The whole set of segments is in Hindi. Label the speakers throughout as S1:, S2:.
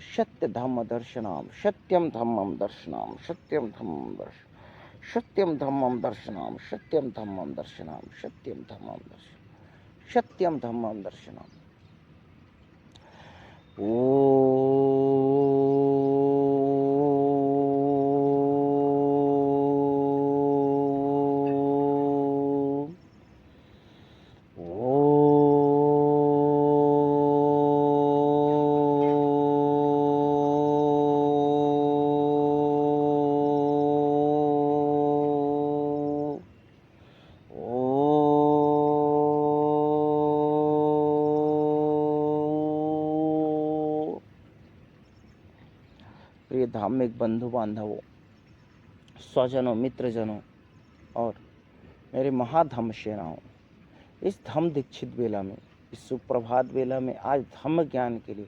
S1: सत्य धम्म दर्शनम सत्यम धम्मम दर्शनम सत्यम धम्मम दर्शन सत्यम धम्मम दर्शनम सत्यम धम्मम दर्शनम सत्यम धम्मम दर्शन सत्यम धम्मम दर्शनम। प्रिय धार्मिक बंधु बांधवों, स्वजनों, मित्रजनों और मेरे महाधम्म सेनाओं, इस धम्म दीक्षित बेला में, इस सुप्रभात बेला में आज धम्म ज्ञान के लिए,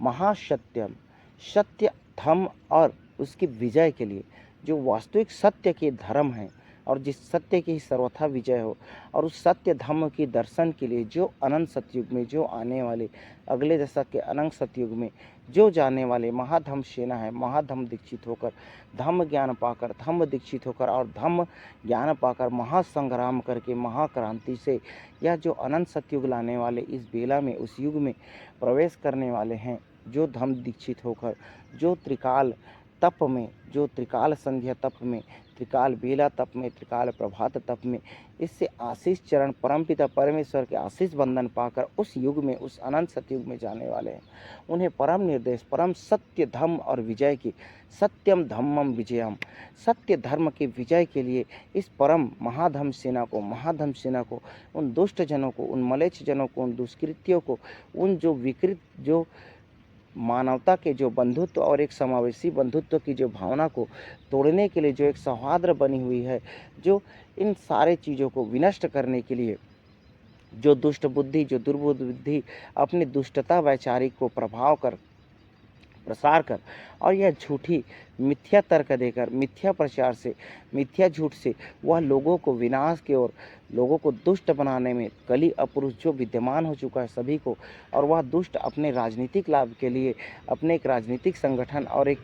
S1: महासत्यम सत्य धम्म और उसकी विजय के लिए, जो वास्तविक सत्य के धर्म हैं और जिस सत्य की सर्वथा विजय हो, और उस सत्य धम्म के दर्शन के लिए जो अनंत सतयुग में, जो आने वाले अगले दशक के अनंत सतयुग में जो जाने वाले महाधम्म सेना है, महाधम्म दीक्षित होकर, धम्म ज्ञान पाकर, धम्म दीक्षित होकर और धम्म ज्ञान पाकर महासंग्राम करके महाक्रांति से यह जो अनंत सतयुग लाने वाले इस बेला में, उस युग में प्रवेश करने वाले हैं, जो धम्म दीक्षित होकर, जो त्रिकाल तप में, जो त्रिकाल संध्या तप में, त्रिकाल बेला तप में, त्रिकाल प्रभात तप में, इससे आशीष चरण परमपिता परमेश्वर के आशीष बंधन पाकर उस युग में, उस अनंत सतयुग में जाने वाले हैं, उन्हें परम निर्देश, परम सत्य धम्म और विजय की, सत्यम धम्मम विजयम, सत्य धर्म के विजय के लिए इस परम महाधम्म सेना को, महाधम्म सेना को, उन दुष्ट जनों को, उन मलेच्छ जनों को, उन दुष्कृत्यों को, उन जो विकृत, जो मानवता के जो बंधुत्व और एक समावेशी बंधुत्व की जो भावना को तोड़ने के लिए, जो एक सौहार्द बनी हुई है, जो इन सारे चीज़ों को विनष्ट करने के लिए, जो दुष्ट बुद्धि, जो दुर्बुद्धि अपनी दुष्टता वैचारिक को प्रभाव कर, प्रसार कर और यह झूठी मिथ्या तर्क देकर, मिथ्या प्रचार से, मिथ्या झूठ से वह लोगों को विनाश की ओर, लोगों को दुष्ट बनाने में कली अपुरुष जो विद्यमान हो चुका है सभी को, और वह दुष्ट अपने राजनीतिक लाभ के लिए, अपने एक राजनीतिक संगठन और एक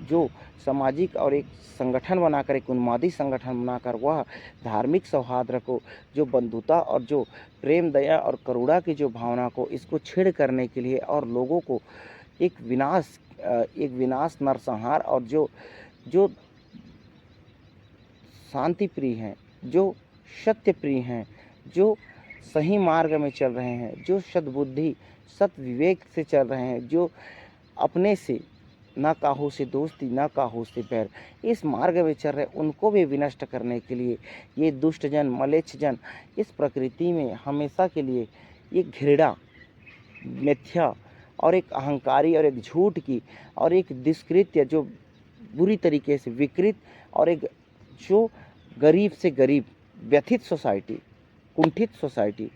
S1: जो सामाजिक और एक संगठन बनाकर, एक उन्मादी संगठन बनाकर वह धार्मिक सौहार्द को, जो बंधुता और जो प्रेम, दया और करुणा की जो भावना को, इसको छेड़ करने के लिए और लोगों को एक विनाश नरसंहार, और जो शांति प्रिय हैं, जो सत्य प्रिय हैं, जो सही मार्ग में चल रहे हैं, जो सद्बुद्धि सत विवेक से चल रहे हैं, जो अपने से ना काहू से दोस्ती, ना काहू से बैर, इस मार्ग में चल रहे, उनको भी विनष्ट करने के लिए ये दुष्ट जन, मलेच्छ जन इस प्रकृति में हमेशा के लिए ये घृणा, मिथ्या और एक अहंकारी और एक झूठ की और एक दुष्कृत्य, जो बुरी तरीके से विकृत और एक जो गरीब से गरीब व्यथित सोसाइटी, कुंठित सोसाइटी,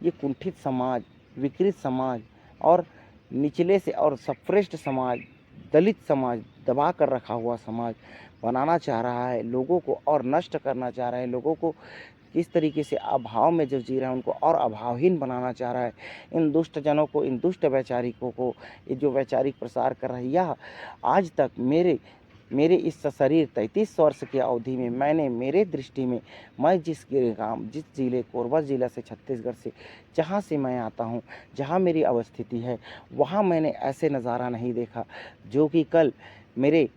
S1: ये कुंठित समाज, विकृत समाज और निचले से और सप्रेस्ड समाज, दलित समाज, दबा कर रखा हुआ समाज बनाना चाह रहा है लोगों को, और नष्ट करना चाह रहा है लोगों को, किस तरीके से अभाव में जो जी रहे हैं उनको और अभावहीन बनाना चाह रहा है। इन दुष्ट जनों को, इन दुष्ट वैचारिकों को, ये जो वैचारिक प्रसार कर रही है, यह आज तक मेरे इस शरीर 33 वर्ष की अवधि में मैंने, मेरे दृष्टि में, मैं जिस गाँव, जिस ज़िले, कोरबा ज़िला से, छत्तीसगढ़ से, जहाँ से मैं आता हूँ, जहाँ मेरी अवस्थिति है, वहाँ मैंने ऐसे नज़ारा नहीं देखा जो कि कल मेरे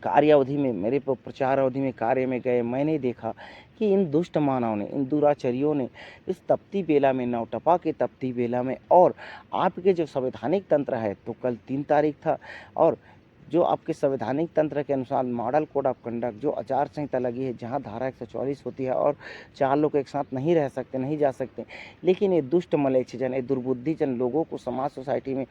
S1: कार्य अवधि में, मेरे प्रचार अवधि में, कार्य में गए मैंने देखा कि इन दुष्ट मानव ने, इन दुराचारियों ने इस तपती बेला में, नवटपा के तपती बेला में, और आपके जो संवैधानिक तंत्र है, तो कल 3 तारीख था, और जो आपके संवैधानिक तंत्र के अनुसार मॉडल कोड ऑफ कंडक्ट, जो आचार संहिता लगी है, जहां धारा 144 होती है और 4 लोग एक साथ नहीं रह सकते, नहीं जा सकते, लेकिन ये दुष्ट मलेच्छ जन, ये दुर्बुद्धिजन लोगों को समाज सोसाइटी में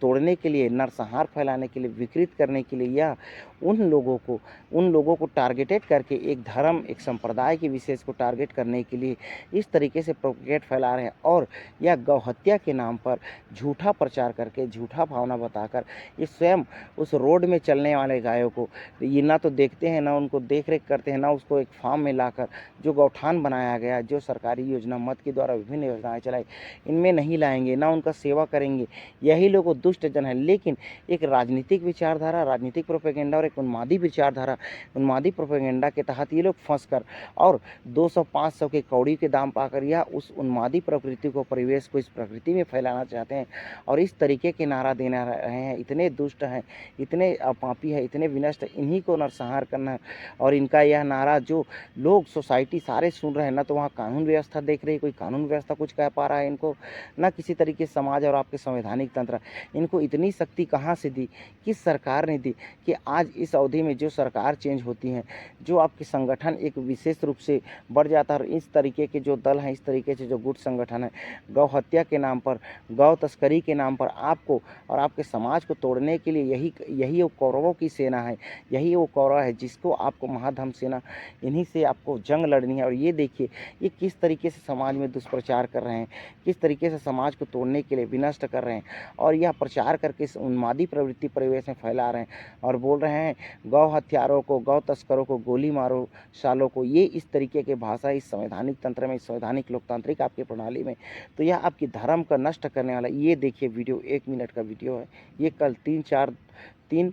S1: तोड़ने के लिए, नरसंहार फैलाने के लिए, विकृत करने के लिए, या उन लोगों को टारगेटेड करके एक धर्म, एक संप्रदाय के विशेष को टारगेट करने के लिए इस तरीके से प्रोपेगेट फैला रहे हैं, और यह गौ हत्या के नाम पर झूठा प्रचार करके, झूठा भावना बताकर ये स्वयं उस रोड में चलने वाले गायों को ये ना तो देखते हैं, ना उनको देख रेख करते हैं, ना उसको एक फार्म में लाकर जो गौठान बनाया गया, जो सरकारी योजना मत के द्वारा विभिन्न योजनाएं चलाई, इनमें नहीं लाएंगे, ना उनका सेवा करेंगे। यही लोग दुष्ट जन है। लेकिन एक राजनीतिक विचारधारा, राजनीतिक प्रोपेगेंडा और एक उन्मादी विचारधारा, उन्मादी प्रोपेगेंडा के तहत ये लोग फंस कर और 200-500 के कौड़ी के दाम पाकर या उस उन्मादी प्रकृति को, परिवेश को इस प्रकृति में फैलाना चाहते हैं और इस तरीके के नारा देना रहे हैं। इतने दुष्ट हैं, इतने पापी हैं, इतने विनष्ट, इन्हीं को नरसंहार करना है। और इनका यह नारा जो लोग, सोसाइटी सारे सुन रहे हैं, ना तो वहाँ कानून व्यवस्था देख रही है, कोई कानून व्यवस्था कुछ कह पा रहा है इनको, ना किसी तरीके से समाज और आपके संवैधानिक तंत्र। इनको इतनी शक्ति कहाँ से दी, किस सरकार ने दी कि आज इस अवधि में जो सरकार चेंज होती है, जो आपके संगठन एक विशेष रूप से बढ़ जाता है और इस तरीके के जो दल हैं, इस तरीके से जो गुट संगठन है, गौ हत्या के नाम पर, गौ तस्करी के नाम पर आपको और आपके समाज को तोड़ने के लिए यही वो कौरवों की सेना है, यही वो कौरव है जिसको आपको महाधम सेना, इन्हीं से आपको जंग लड़नी है। और ये देखिए ये किस तरीके से समाज में दुष्प्रचार कर रहे हैं, किस तरीके से समाज को तोड़ने के लिए विनष्ट कर रहे हैं और यह प्रचार करके इस उन्मादी प्रवृत्ति परिवेश में फैला रहे हैं और बोल रहे हैं गौ हत्यारों को, गौ तस्करों को गोली मारो, सालों को। ये इस तरीके के भाषा इस संवैधानिक तंत्र में, इस संवैधानिक लोकतांत्रिक आपकी प्रणाली में, तो यह आपकी धर्म का नष्ट करने वाला। ये देखिए वीडियो 1 मिनट का वीडियो है। ये कल 3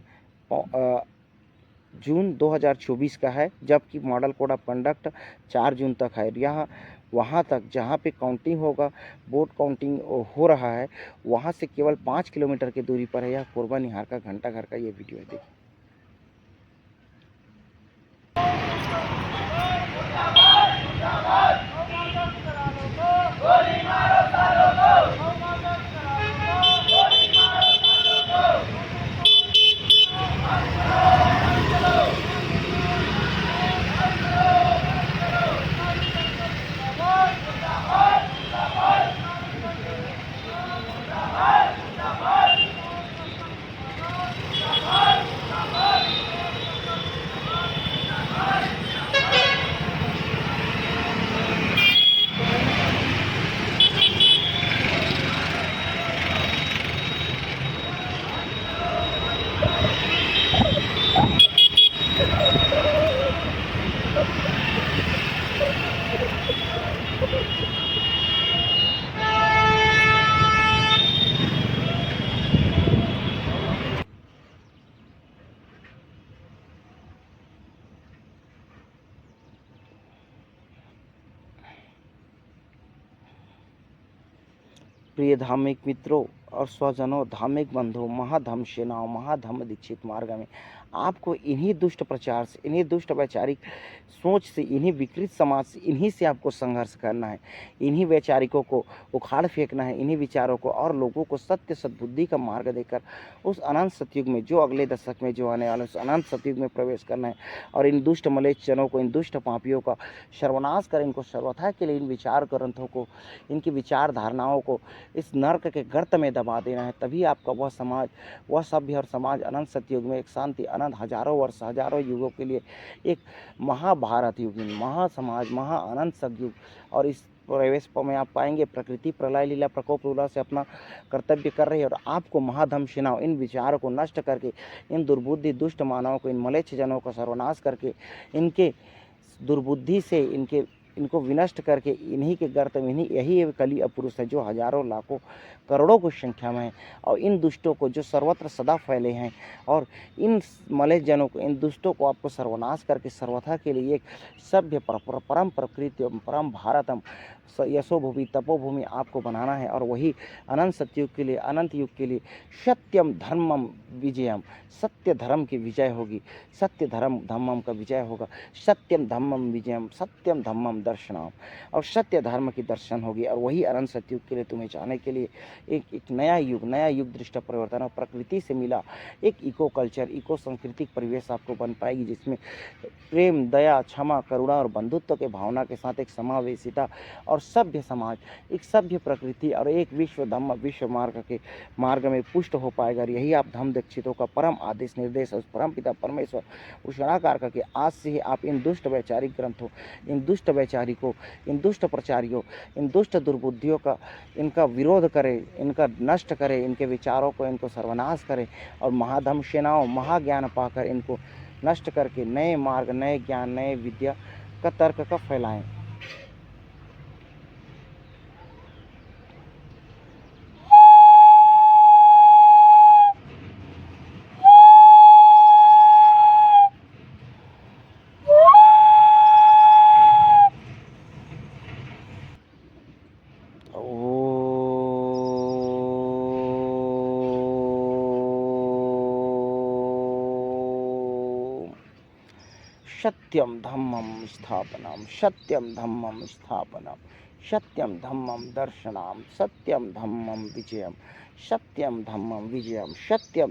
S1: जून 2024 का है, जबकि मॉडल कोड ऑफ कंडक्ट 4 जून तक है। यहाँ वहाँ तक जहाँ पे काउंटिंग होगा, वोट काउंटिंग हो रहा है, वहाँ से केवल 5 किलोमीटर की दूरी पर है। यह कोरबा निहार का घंटा घर का ये वीडियो है, देखिए। प्रिय धार्मिक मित्रों और स्वजनों, धार्मिक बंधुओं, महाधम सेनाओं, महाधम दीक्षित मार्ग में आपको इन्हीं दुष्ट प्रचार से, इन्हीं दुष्ट वैचारिक सोच से, इन्हीं विकृत समाज से, इन्हीं से आपको संघर्ष करना है। इन्हीं वैचारिकों को उखाड़ फेंकना है, इन्हीं विचारों को, और लोगों को सत्य सद्बुद्धि का मार्ग देकर उस अनंत सतयुग में, जो अगले दशक में जो आने वाले, उस अनंत सतयुग में प्रवेश करना है। और इन दुष्ट मलेच्छनों को, इन दुष्ट पापियों का सर्वनाश कर, इनको सर्वथा के लिए इन विचार ग्रंथों को, इनकी विचार धारणाओं को इस नर्क के गर्त में दबा देना है। तभी आपका वह समाज, वह सभ्य और समाज अनंत सतयुग में एक शांति, अनंत हजारों वर्ष, हजारों युगों के लिए एक महाभारत युग, महासमाज, महा अनंत सतयुग। और इस प्रवेश में आप पाएंगे प्रकृति प्रलय लीला प्रकोप लीला से अपना कर्तव्य कर रही है और आपको महाधम सेनाओं इन विचारों को नष्ट करके, इन दुर्बुद्धि दुष्ट मानवों को, इन मलेच्छ जनों का सर्वनाश करके, इनके दुर्बुद्धि से इनको विनष्ट करके, इन्हीं के गर्त में, इन्हीं यही कली अपुरुष है जो हजारों लाखों करोड़ों की संख्या में है। और इन दुष्टों को जो सर्वत्र सदा फैले हैं, और इन मलेच्छ जनों को, इन दुष्टों को आपको सर्वनाश करके सर्वथा के लिए एक सभ्य परम प्रकृति, परम भारतम यशोभूमि तपोभूमि आपको बनाना है। और वही अनंत सतयुग के लिए, अनंत युग के लिए सत्यम धर्मम विजयम, सत्य धर्म की विजय होगी, सत्य धर्मम का विजय होगा। सत्यम धम्मम विजयम, सत्यम धम्मम दर्शनम, और सत्य धर्म की दर्शन होगी। और वही अनंत सतयुग के लिए तुम्हें जाने के लिए एक नया युग दृष्ट परिवर्तन और प्रकृति से मिला एक इको कल्चर, इको सांस्कृतिक परिवेश आपको बन पाएगी, जिसमें प्रेम, दया, क्षमा, करुणा और बंधुत्व के भावना के साथ एक समावेशिता और सभ्य समाज, एक सभ्य प्रकृति और एक विश्व धम्म, विश्व मार्ग में पुष्ट हो पाएगा। और यही आप धम्म दीक्षितों का परम आदेश निर्देश, उस परम पिता परमेश्वर उस निराकार का कि आज से ही आप इन दुष्ट वैचारिक ग्रंथों, इन दुष्ट अन्यायचारी को, इन दुष्ट प्रचारियों, इन दुष्ट दुर्बुद्धियों का इनका विरोध करे, इनका नष्ट करे, इनके विचारों को इनको सर्वनाश करे और महाधम सेनाओं महाज्ञान पाकर इनको नष्ट करके नए मार्ग, नए ज्ञान, नए विद्या का तर्क का फैलाएं। सत्यम धम्मम स्थापनम, सत्यम धम्मम स्थापनम, सत्यम धम्मम दर्शनम, सत्यम धम्मम विजयम, सत्यम धम्मम विजयम, सत्यम